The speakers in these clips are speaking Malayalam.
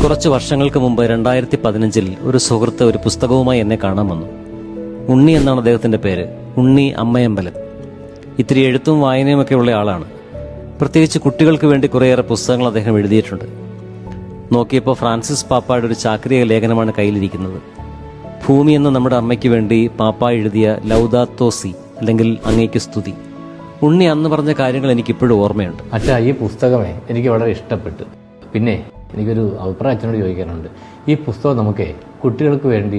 കുറച്ച് വർഷങ്ങൾക്ക് മുമ്പ് 2015 ഒരു സുഹൃത്ത് ഒരു പുസ്തകവുമായി എന്നെ കാണാൻ വന്നു. ഉണ്ണി എന്നാണ് അദ്ദേഹത്തിന്റെ പേര്. ഉണ്ണി അമ്മയമ്പലം. ഇത്തിരി എഴുത്തും വായനയുമൊക്കെ ഉള്ള ആളാണ്. പ്രത്യേകിച്ച് കുട്ടികൾക്ക് വേണ്ടി കുറേയേറെ പുസ്തകങ്ങൾ അദ്ദേഹം എഴുതിയിട്ടുണ്ട്. നോക്കിയപ്പോൾ ഫ്രാൻസിസ് പാപ്പായുടെ ഒരു ചാക്രിക ലേഖനമാണ് കയ്യിലിരിക്കുന്നത്. ഭൂമി എന്ന നമ്മുടെ അമ്മയ്ക്ക് വേണ്ടി പാപ്പ എഴുതിയ ലൗദാത്തോ സി, അല്ലെങ്കിൽ അങ്ങേക്ക് സ്തുതി. ഉണ്ണി അന്ന് പറഞ്ഞ കാര്യങ്ങൾ എനിക്കിപ്പോഴും ഓർമ്മയുണ്ട്. അച്ഛാ, ഈ പുസ്തകമേ എനിക്ക് വളരെ ഇഷ്ടപ്പെട്ടു. പിന്നെ എനിക്കൊരു അഭിപ്രായം അച്ഛനോട് ചോദിക്കാനുണ്ട്. ഈ പുസ്തകം നമുക്ക് കുട്ടികൾക്ക് വേണ്ടി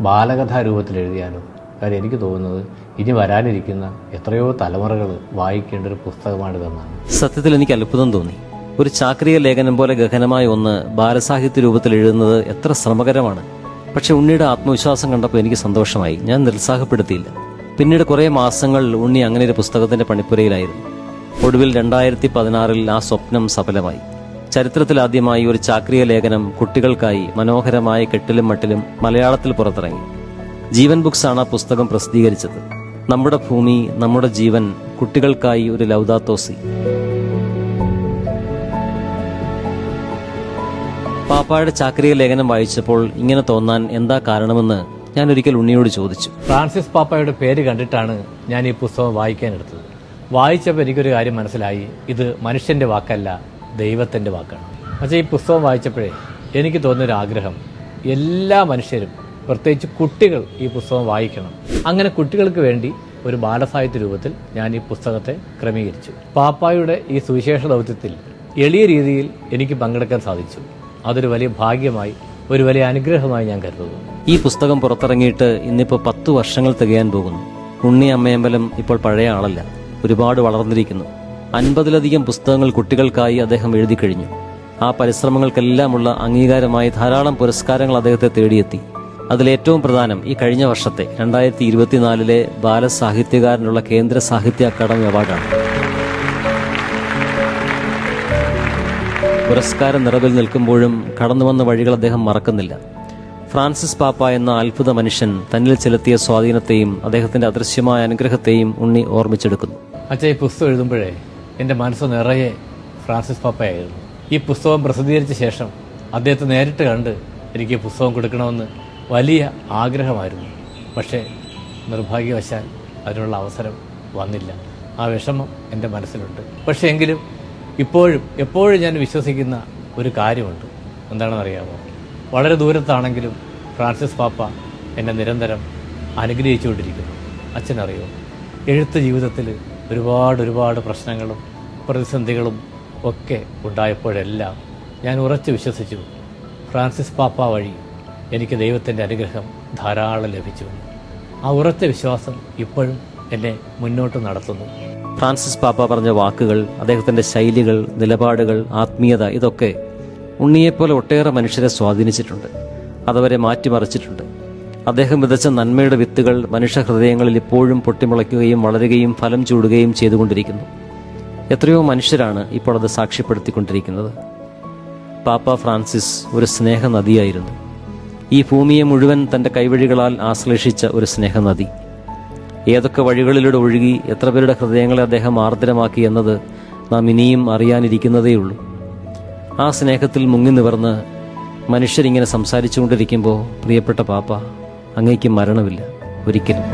ബാലകഥാ രൂപത്തിൽ എഴുതിയാലോ? കാര്യം എനിക്ക് തോന്നുന്നത് ഇനി വരാനിരിക്കുന്ന എത്രയോ തലമുറകൾ വായിക്കേണ്ട ഒരു പുസ്തകമാണിതെന്നാണ്. സത്യത്തിൽ എനിക്ക് അത്ഭുതം തോന്നി. ഒരു ചാക്രിക ലേഖനം പോലെ ഗഹനമായ ഒന്ന് ബാലസാഹിത്യ രൂപത്തിൽ എഴുതുന്നത് എത്ര ശ്രമകരമാണ്. പക്ഷെ ഉണ്ണിയുടെ ആത്മവിശ്വാസം കണ്ടപ്പോൾ എനിക്ക് സന്തോഷമായി. ഞാൻ നിരുത്സാഹപ്പെടുത്തിയില്ല. പിന്നീട് കുറേ മാസങ്ങൾ ഉണ്ണി അങ്ങനെ ഒരു പുസ്തകത്തിന്റെ പണിപ്പുരയിലായിരുന്നു. ഒടുവിൽ 2016 ആ സ്വപ്നം സഫലമായി. ചരിത്രത്തിലാദ്യമായി ഒരു ചാക്രിക ലേഖനം കുട്ടികൾക്കായി മനോഹരമായ കെട്ടിലും മട്ടിലും മലയാളത്തിൽ പുറത്തിറങ്ങി. ജീവൻ ബുക്സ് ആണ് ആ പുസ്തകം പ്രസിദ്ധീകരിച്ചത്. നമ്മുടെ ഭൂമി, നമ്മുടെ ജീവൻ, കുട്ടികൾക്കായി ഒരു ലൗദാത്തോ സി. പാപ്പായുടെ ചാക്രിക ലേഖനം വായിച്ചപ്പോൾ ഇങ്ങനെ തോന്നാൻ എന്താ കാരണമെന്ന് ഞാൻ ഒരിക്കൽ ഉണ്ണിയോട് ചോദിച്ചു. ഫ്രാൻസിസ് പാപ്പായുടെ പേര് കണ്ടിട്ടാണ് ഞാൻ ഈ പുസ്തകം വായിക്കാനെടുത്തത്. വായിച്ചപ്പോൾ എനിക്കൊരു കാര്യം മനസ്സിലായി. ഇത് മനുഷ്യന്റെ വാക്കല്ല, ദൈവത്തിന്റെ വാക്കാണ്. പക്ഷേ ഈ പുസ്തകം വായിച്ചപ്പോഴേ എനിക്ക് തോന്നിയൊരു ആഗ്രഹം, എല്ലാ മനുഷ്യരും, പ്രത്യേകിച്ച് കുട്ടികൾ ഈ പുസ്തകം വായിക്കണം. അങ്ങനെ കുട്ടികൾക്ക് വേണ്ടി ഒരു ബാലസാഹിത്യ രൂപത്തിൽ ഞാൻ ഈ പുസ്തകത്തെ ക്രമീകരിച്ചു. പാപ്പായുടെ ഈ സുവിശേഷ ദൗത്യത്തിൽ എളിയ രീതിയിൽ എനിക്ക് പങ്കെടുക്കാൻ സാധിച്ചു. അതൊരു വലിയ ഭാഗ്യമായി, ഒരു വലിയ അനുഗ്രഹമായി ഞാൻ കരുതുന്നു. ഈ പുസ്തകം പുറത്തിറങ്ങിയിട്ട് ഇന്നിപ്പോൾ 10 വർഷങ്ങൾ തികയാൻ പോകുന്നു. ഉണ്ണി അമ്മയമ്പലം ഇപ്പോൾ പഴയ ആളല്ല, ഒരുപാട് വളർന്നിരിക്കുന്നു. 50-ലധികം പുസ്തകങ്ങൾ കുട്ടികൾക്കായി അദ്ദേഹം എഴുതി കഴിഞ്ഞു. ആ പരിശ്രമങ്ങൾക്കെല്ലാമുള്ള അംഗീകാരമായി ധാരാളം പുരസ്കാരങ്ങൾ അദ്ദേഹത്തെ തേടിയെത്തി. അതിലേറ്റവും പ്രധാനം ഈ കഴിഞ്ഞ വർഷത്തെ 2024 ബാലസാഹിത്യകാരനുള്ള കേന്ദ്ര സാഹിത്യ അക്കാദമി അവാർഡാണ്. പുരസ്കാര നിറവിൽ നിൽക്കുമ്പോഴും കടന്നുവന്ന വഴികൾ അദ്ദേഹം മറക്കുന്നില്ല. ഫ്രാൻസിസ് പാപ്പ എന്ന അത്ഭുത മനുഷ്യൻ തന്നിൽ ചെലുത്തിയ സ്വാധീനത്തെയും അദ്ദേഹത്തിന്റെ അദൃശ്യമായ അനുഗ്രഹത്തെയും ഉണ്ണി ഓർമ്മിച്ചെടുക്കുന്നു. അച്ഛാ, ഈ പുസ്തകം എഴുതുമ്പോഴേ എൻ്റെ മനസ്സ് നിറയെ ഫ്രാൻസിസ് പാപ്പയായിരുന്നു. ഈ പുസ്തകം പ്രസിദ്ധീകരിച്ച ശേഷം അദ്ദേഹത്തെ നേരിട്ട് കണ്ട് എനിക്ക് ഈ പുസ്തകം കൊടുക്കണമെന്ന് വലിയ ആഗ്രഹമായിരുന്നു. പക്ഷേ നിർഭാഗ്യവശാൽ അതിനുള്ള അവസരം വന്നില്ല. ആ വിഷമം എൻ്റെ മനസ്സിലുണ്ട്. പക്ഷേ എങ്കിലും എപ്പോഴും ഞാൻ വിശ്വസിക്കുന്ന ഒരു കാര്യമുണ്ട്. എന്താണെന്നറിയാമോ? വളരെ ദൂരത്താണെങ്കിലും ഫ്രാൻസിസ് പാപ്പ എന്നെ നിരന്തരം അനുഗ്രഹിച്ചുകൊണ്ടിരിക്കുന്നു. അച്ഛനറിയോ, എഴുത്ത് ജീവിതത്തിൽ ഒരുപാട് പ്രശ്നങ്ങളും പ്രതിസന്ധികളും ഒക്കെ ഉണ്ടായപ്പോഴെല്ലാം ഞാൻ ഉറച്ചു വിശ്വസിച്ചു, ഫ്രാൻസിസ് പാപ്പ വഴി എനിക്ക് ദൈവത്തിൻ്റെ അനുഗ്രഹം ധാരാളം ലഭിച്ചു. ആ ഉറച്ച വിശ്വാസം ഇപ്പോഴും എന്നെ മുന്നോട്ട് നടത്തുന്നു. ഫ്രാൻസിസ് പാപ്പ പറഞ്ഞ വാക്കുകൾ, അദ്ദേഹത്തിന്റെ ശൈലികൾ, നിലപാടുകൾ, ആത്മീയത, ഇതൊക്കെ ഉണ്ണിയെപ്പോലെ ഒട്ടേറെ മനുഷ്യരെ സ്വാധീനിച്ചിട്ടുണ്ട്. അതവരെ മാറ്റിമറിച്ചിട്ടുണ്ട്. അദ്ദേഹം വിതച്ച നന്മയുടെ വിത്തുകൾ മനുഷ്യ ഹൃദയങ്ങളിൽ ഇപ്പോഴും പൊട്ടിമുളയ്ക്കുകയും വളരുകയും ഫലം ചൂടുകയും ചെയ്തുകൊണ്ടിരിക്കുന്നു. എത്രയോ മനുഷ്യരാണ് ഇപ്പോൾ അത് സാക്ഷ്യപ്പെടുത്തിക്കൊണ്ടിരിക്കുന്നത്. പാപ്പ ഫ്രാൻസിസ് ഒരു സ്നേഹനദിയായിരുന്നു. ഈ ഭൂമിയെ മുഴുവൻ തൻ്റെ കൈവഴികളാൽ ആശ്ലേഷിച്ച ഒരു സ്നേഹനദി. ഏതൊക്കെ വഴികളിലൂടെ ഒഴുകി എത്ര പേരുടെ ഹൃദയങ്ങളെ അദ്ദേഹം ആർദ്രമാക്കി എന്നത് നാം ഇനിയും അറിയാനിരിക്കുന്നതേയുള്ളൂ. ആ സ്നേഹത്തിൽ മുങ്ങി നിവർന്ന് മനുഷ്യരിങ്ങനെ സംസാരിച്ചുകൊണ്ടിരിക്കുമ്പോൾ, പ്രിയപ്പെട്ട പാപ്പ, അങ്ങേക്ക് മരണമില്ല ഒരിക്കലും.